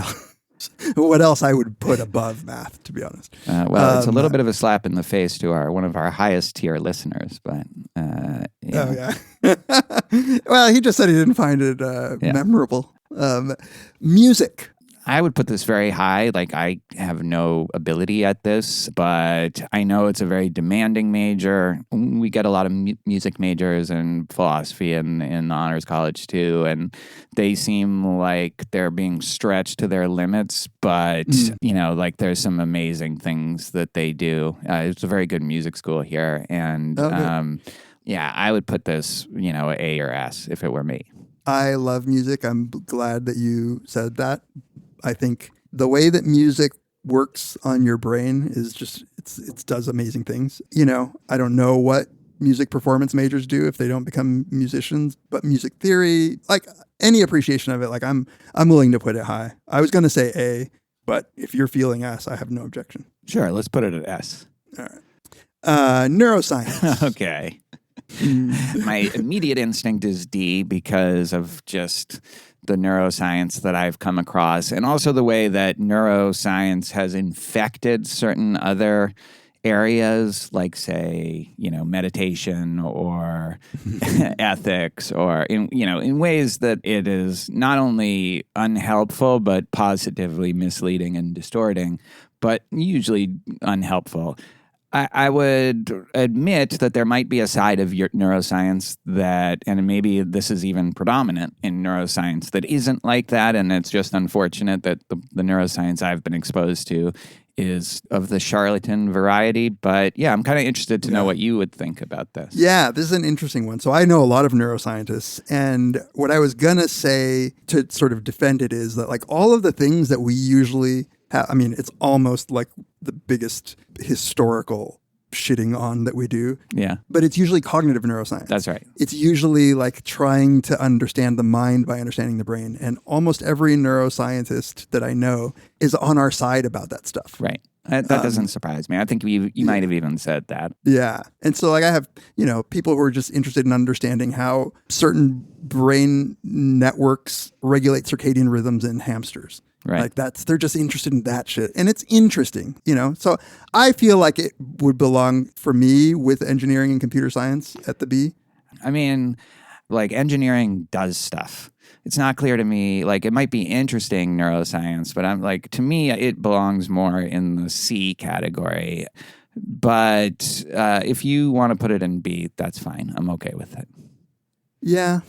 else I would put above math, to be honest. It's a little bit of a slap in the face to one of our highest tier listeners, but Oh yeah. Well, he just said he didn't find it memorable. Music. I would put this very high. I have no ability at this, but I know it's a very demanding major. We get a lot of music majors and philosophy in the honors college too, and they seem like they're being stretched to their limits, but there's some amazing things that they do. It's a very good music school here, and I would put this, A or S if it were me. I love music. I'm glad that you said that. I think the way that music works on your brain is just, it does amazing things. I don't know what music performance majors do if they don't become musicians, but music theory, any appreciation of it, I'm willing to put it high. I was going to say A, but if you're feeling S, I have no objection. Sure, let's put it at S. All right. Neuroscience. Okay. My immediate instinct is D because of just the neuroscience that I've come across, and also the way that neuroscience has infected certain other areas, like say, meditation or ethics, or in ways that it is not only unhelpful but positively misleading and distorting, but usually unhelpful. I would admit that there might be a side of your neuroscience that, and maybe this is even predominant in neuroscience, that isn't like that, and it's just unfortunate that the neuroscience I've been exposed to is of the charlatan variety. But yeah, I'm kind of interested to know what you would think about this. Yeah, this is an interesting one. So I know a lot of neuroscientists, and what I was going to say to sort of defend it is that all of the things that we usually it's almost like the biggest historical shitting on that we do. Yeah. But it's usually cognitive neuroscience. That's right. It's usually like trying to understand the mind by understanding the brain. And almost every neuroscientist that I know is on our side about that stuff. Right. That doesn't surprise me. I think you might have even said that. Yeah. And so like I have, people who are just interested in understanding how certain brain networks regulate circadian rhythms in hamsters. Right. Like they're just interested in that shit. And it's interesting, So I feel like it would belong for me with engineering and computer science at the B. I mean, like engineering does stuff. It's not clear to me, like it might be interesting neuroscience, but I'm like, to me, it belongs more in the C category. But if you want to put it in B, that's fine. I'm okay with it. Yeah.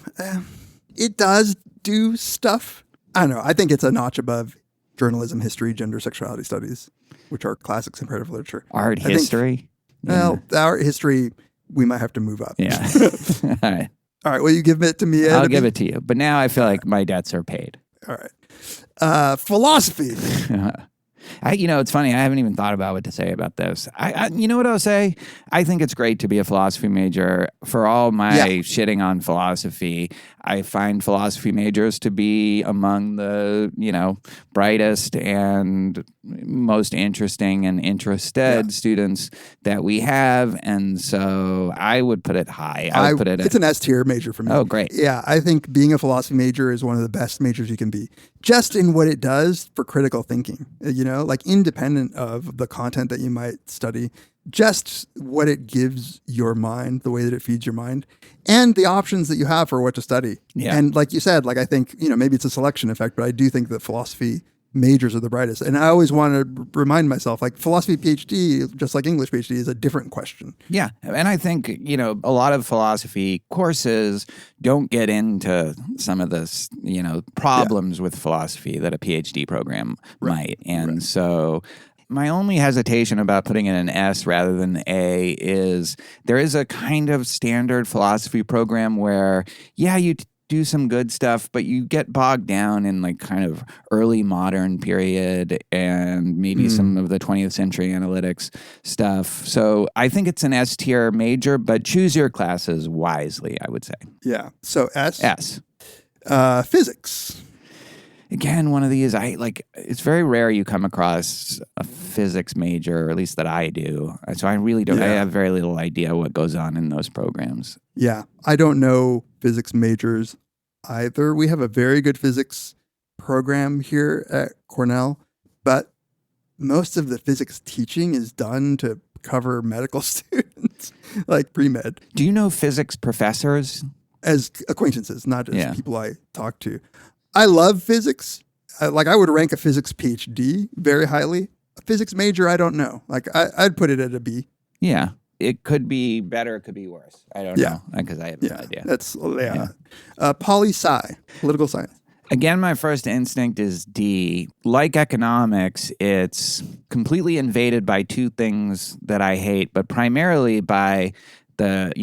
It does do stuff. I don't know. I think it's a notch above journalism, history, gender, sexuality studies, which are classics in comparative literature. Art history? Art history, we might have to move up. Yeah. All right. All right. Will you give it to me, Ed? I'll give it to you. But now I feel like my debts are paid. All right. Philosophy. It's funny. I haven't even thought about what to say about this. You know what I'll say? I think it's great to be a philosophy major. For all my shitting on philosophy, I find philosophy majors to be among the, brightest and most interesting and interested students that we have. And so I would put it high. I would put it It's an S tier major for me. Oh, great. Yeah. I think being a philosophy major is one of the best majors you can be, just in what it does for critical thinking, like independent of the content that you might study, just what it gives your mind, the way that it feeds your mind, and the options that you have for what to study. Yeah. And like you said, like I think, maybe it's a selection effect, but I do think that philosophy majors are the brightest. And I always want to remind myself, like philosophy PhD, just like English PhD, is a different question. Yeah. And I think, a lot of philosophy courses don't get into some of the, problems with philosophy that a PhD program might. And so my only hesitation about putting it in S rather than A is there is a kind of standard philosophy program where, you do some good stuff, but you get bogged down in like kind of early modern period and maybe some of the 20th century analytics stuff. So I think it's an S tier major, but choose your classes wisely, I would say. Yeah. So S. S. Physics. Again, one of these, it's very rare you come across a physics major, or at least that I do. So I really don't, I have very little idea what goes on in those programs. Yeah. I don't know physics majors either. We have a very good physics program here at Cornell, but most of the physics teaching is done to cover medical students, like pre-med. Do you know physics professors? As acquaintances, not just people I talk to. I love physics. I would rank a physics PhD very highly. A physics major, I don't know. I'd put it at a B. Yeah. It could be better. It could be worse. I don't know because I have no idea. That's poli-sci, political science. Again, my first instinct is D. Like economics, it's completely invaded by two things that I hate, but primarily by the,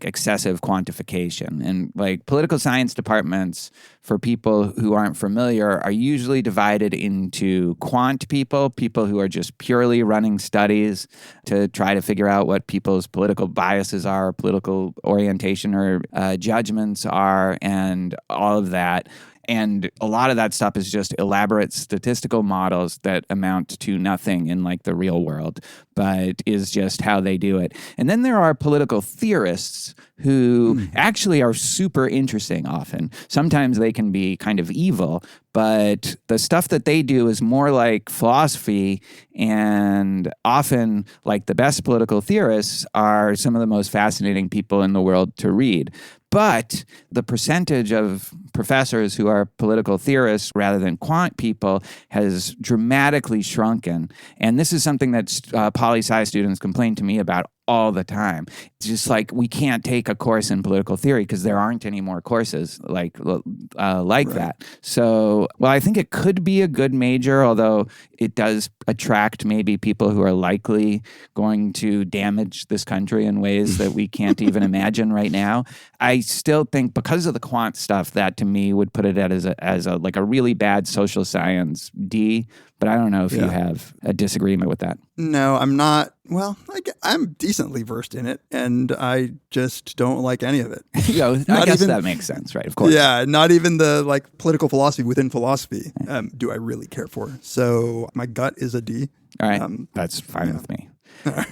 excessive quantification. And political science departments, for people who aren't familiar, are usually divided into quant people who are just purely running studies to try to figure out what people's political biases are, political orientation or judgments are, and all of that. And a lot of that stuff is just elaborate statistical models that amount to nothing in the real world, but is just how they do it. And then there are political theorists who actually are super interesting often. Sometimes they can be kind of evil, but the stuff that they do is more like philosophy, and often the best political theorists are some of the most fascinating people in the world to read. But the percentage of professors who are political theorists rather than quant people has dramatically shrunken. And this is something that poli-sci students complain to me about all the time. It's just we can't take a course in political theory because there aren't any more courses like that. So, I think it could be a good major, although it does attract maybe people who are likely going to damage this country in ways that we can't even imagine right now. I still think because of the quant stuff, that to me would put it as a really bad social science D. But I don't know if you have a disagreement with that. No, I'm not Well, I'm decently versed in it, and I just don't like any of it. I guess that makes sense, right? Of course. Yeah, not even the political philosophy within philosophy do I really care for. So my gut is a D. All right, that's fine with me.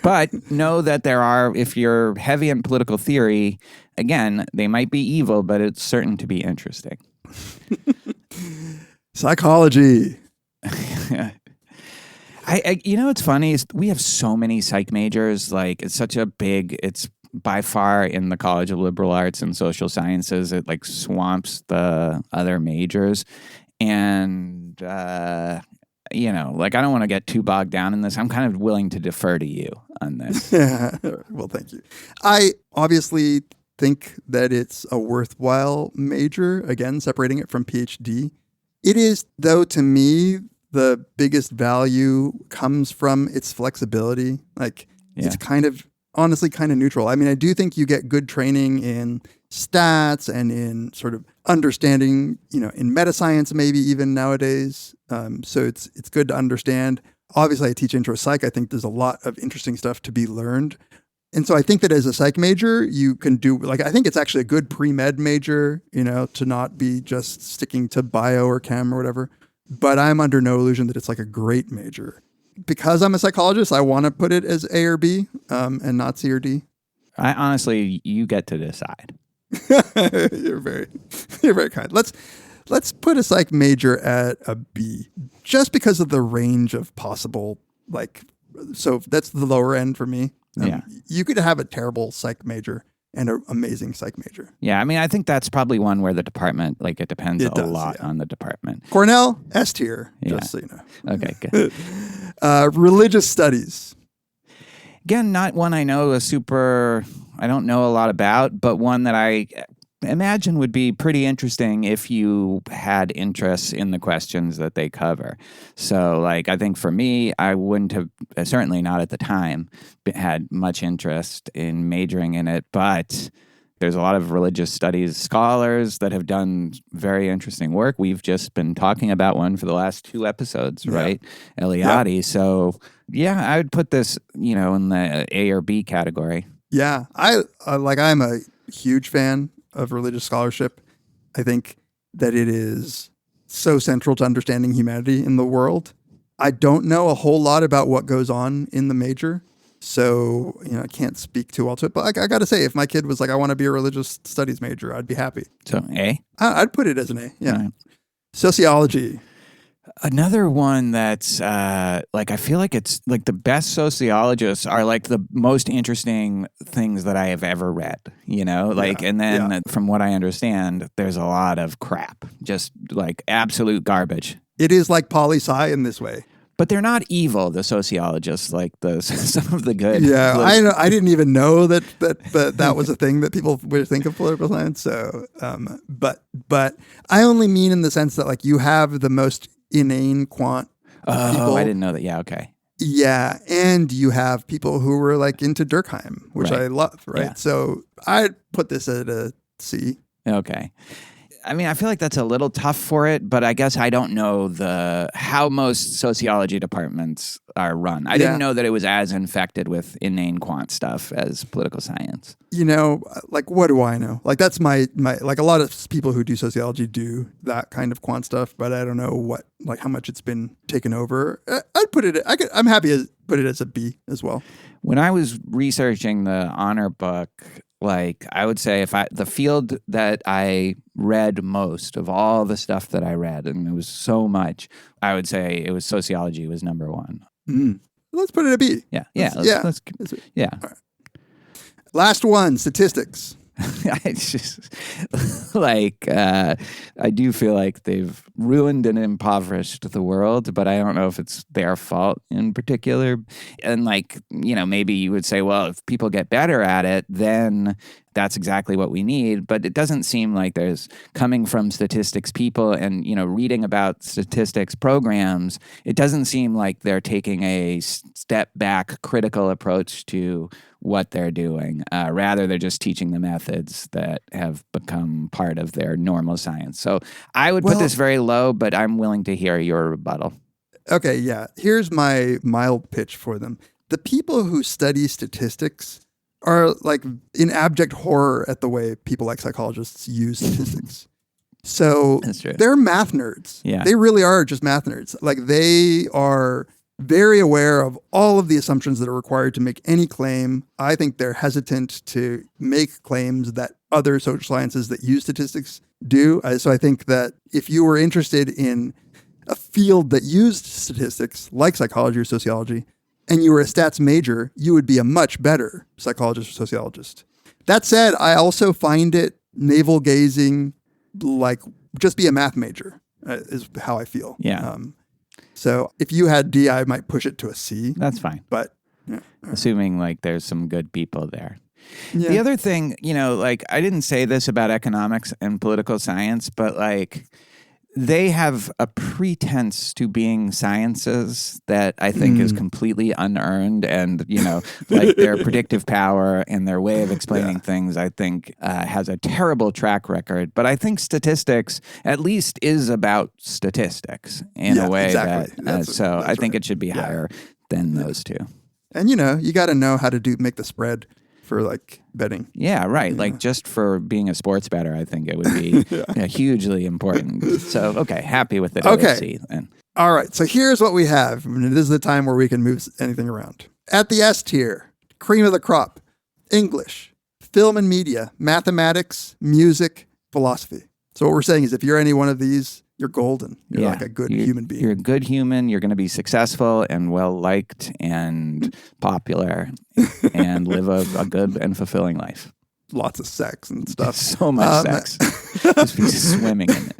But know that if you're heavy in political theory, again, they might be evil, but it's certain to be interesting. Psychology. What's funny is we have so many psych majors. It's by far in the College of Liberal Arts and Social Sciences. It swamps the other majors. And, I don't want to get too bogged down in this. I'm kind of willing to defer to you on this. Well, thank you. I obviously think that it's a worthwhile major, again, separating it from PhD. It is, though, to me, the biggest value comes from its flexibility. It's honestly kind of neutral. I mean, I do think you get good training in stats and in sort of understanding, in meta-science maybe even nowadays. So it's good to understand. Obviously, I teach intro psych. I think there's a lot of interesting stuff to be learned. And so I think that as a psych major, you can do, I think it's actually a good pre-med major, to not be just sticking to bio or chem or whatever. But I'm under no illusion that it's a great major. Because I'm a psychologist, I want to put it as A or B and not C or D. Honestly, you get to decide. You're very kind. Let's put a psych major at a B, just because of the range of possible, so that's the lower end for me. You could have a terrible psych major and an amazing psych major. Yeah, I mean, I think that's probably one where the department, it depends a lot on the department. Cornell, S tier, just so you know. Okay, good. Religious studies. Again, not one I don't know a lot about, but one that I imagine would be pretty interesting if you had interests in the questions that they cover. So, I think for me, I wouldn't have, certainly not at the time, had much interest in majoring in it, but there's a lot of religious studies scholars that have done very interesting work. We've just been talking about one for the last 2 episodes, right? Eliade. Yeah. So, I would put this, in the A or B category. Yeah. I'm a huge fan of religious scholarship. I think that it is so central to understanding humanity in the world. I don't know a whole lot about what goes on in the major, so I can't speak too well to it. But I got to say, if my kid was I want to be a religious studies major, I'd be happy. So A? I'd put it as an A. Yeah. Right. Sociology. Another one that's I feel like it's the best sociologists are the most interesting things that I have ever read, and then from what I understand, there's a lot of crap, just absolute garbage. It is like poli-sci in this way. But they're not evil, the sociologists, some of the good. Yeah, I didn't even know that was a thing that people would think of political science. So, but I only mean in the sense that you have the most inane quant people. I didn't know that. Yeah, okay. Yeah, and you have people who were into Durkheim, which I love, right? Yeah. So I'd put this at a C. Okay. I mean, I feel like that's a little tough for it, but I guess I don't know how most sociology departments are run. I didn't know that it was as infected with inane quant stuff as political science. What do I know? That's my a lot of people who do sociology do that kind of quant stuff, but I don't know how much it's been taken over. I'd put it. I'm happy to put it as a B as well. When I was researching the honor book, I would say the field that I read most of all the stuff that I read, and it was so much, I would say it was sociology was number 1. Mm. Let's put it at B. Yeah. Let's yeah. All right. Last one, statistics. It's just I do feel like they've ruined and impoverished the world, but I don't know if it's their fault in particular. And maybe you would say, well, if people get better at it, then that's exactly what we need. But it doesn't seem like there's coming from statistics people and, reading about statistics programs. It doesn't seem like they're taking a step back critical approach to what they're doing. Rather, they're just teaching the methods that have become part of their normal science. So I would put this very low, but I'm willing to hear your rebuttal. Okay, yeah. Here's my mild pitch for them. the people who study statistics are like in abject horror at the way people like psychologists use statistics. So That's true. they're math nerds. Yeah. They really are just math nerds. Like they are very aware of all of the assumptions that are required to make any claim. I think they're hesitant to make claims that other social sciences that use statistics do. So I think that if you were interested in a field that used statistics like psychology or sociology, and you were a stats major, you would be a much better psychologist or sociologist. That said, I also find it navel-gazing, like just be a math major is how I feel. Yeah. So if you had D, I might push it to a C. That's fine. But Assuming like there's some good people there. yeah. The other thing, like I didn't say this about economics and political science, but like they have a pretense to being sciences that I think is completely unearned, and like their predictive power and their way of explaining things, I think has a terrible track record. But I think statistics at least is about statistics in a way exactly. that so I think right. it should be higher than those two. And you got to know how to make the spread for like betting. Yeah, right. Like just for being a sports bettor, I think it would be hugely important. So, okay, happy with it. Okay. C, then. All right. So here's what we have. This is the time where we can move anything around. At the S tier, cream of the crop, English, film and media, mathematics, music, philosophy. So what we're saying is if you're any one of these, you're golden. You're like a good human being. You're a good human. You're going to be successful and well-liked and popular and live a good and fulfilling life. Lots of sex and stuff. So much sex. Just be swimming in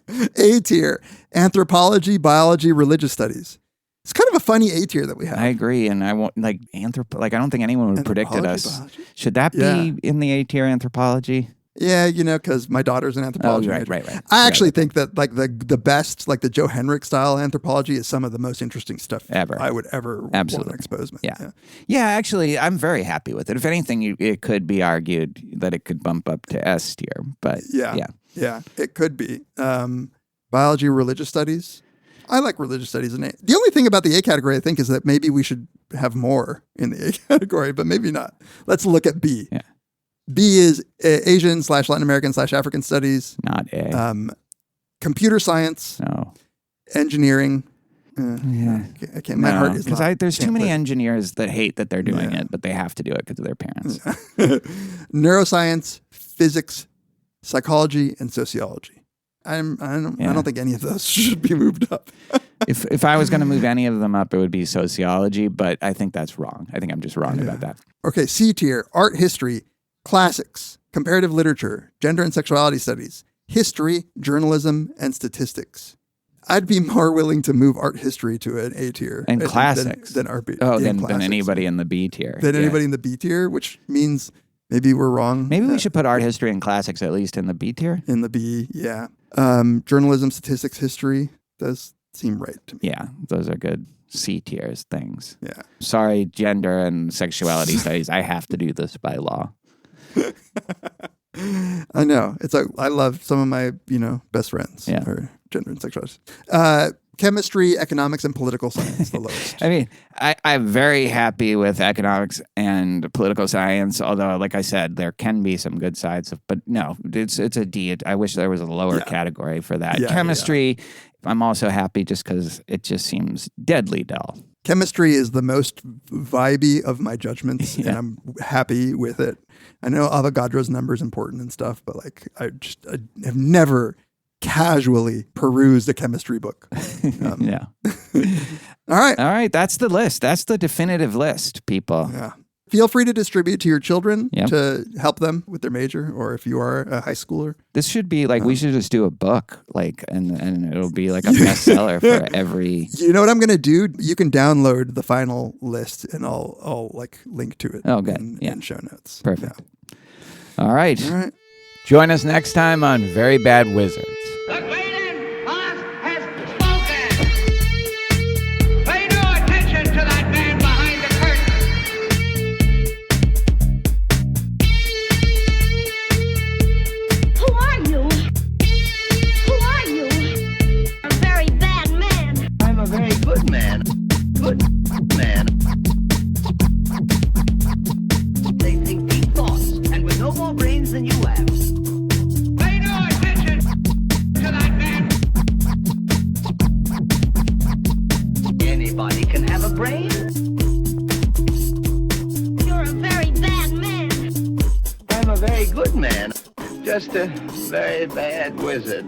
it. A tier, anthropology, biology, religious studies. It's kind of a funny A tier that we have. I agree, and I won't I don't think anyone would have predicted us. Biology? Should that be in the A tier, anthropology? Yeah, because my daughter's an anthropology major. Right. I actually think that like the best, like the Joe Henrik style anthropology is some of the most interesting stuff Ever. I would ever want to expose. Yeah, actually, I'm very happy with it. If anything, it could be argued that it could bump up to S tier, but Yeah, it could be. Biology, religious studies. I like religious studies in A. The only thing about the A category, I think, is that maybe we should have more in the A category, but maybe not. Let's look at B. Yeah. B is Asian/Latin American/African studies. Not A. Computer science. No. Engineering. Yeah. I can't. My heart is because there's too many engineers that hate that they're doing it, but they have to do it because of their parents. Neuroscience, physics, psychology, and sociology. I don't think any of those should be moved up. If I was going to move any of them up, it would be sociology, but I think that's wrong. I think I'm just wrong about that. Okay, C tier, art history, classics, comparative literature, gender and sexuality studies, history, journalism, and statistics. I'd be more willing to move art history to an A tier. And classics. Than art. Than anybody in the B tier. Than anybody in the B tier, which means maybe we're wrong. Maybe we should put art history and classics at least in the B tier. In the B, yeah. Journalism, statistics, history does seem right to me. Yeah, those are good C tiers things. Yeah. Sorry, gender and sexuality studies. I have to do this by law. I know. It's like I love some of my, best friends are gender and sexuality. Chemistry, economics, and political science, the lowest. I mean, I'm very happy with economics and political science, although, like I said, there can be some good sides. But no, it's a D. I wish there was a lower category for that. Yeah, Chemistry, I'm also happy just because it just seems deadly dull. Chemistry is the most vibey of my judgments, and I'm happy with it. I know Avogadro's number is important and stuff, but like I have never casually perused a chemistry book. Yeah. All right. All right. That's the list. That's the definitive list, people. Yeah. Feel free to distribute to your children Yep. to help them with their major, or if you are a high schooler. This should be like, we should just do a book, like, and it'll be like a bestseller for every. You know what I'm going to do? You can download the final list and I'll like link to it. Oh, good. In show notes. Perfect. All right. All right. Join us next time on Very Bad Wizards. The Gleaning Boss has spoken. Pay no attention to that man behind the curtain. Who are you? Who are you? A very bad man. I'm a very good man. Good man. very good man, just a very bad wizard.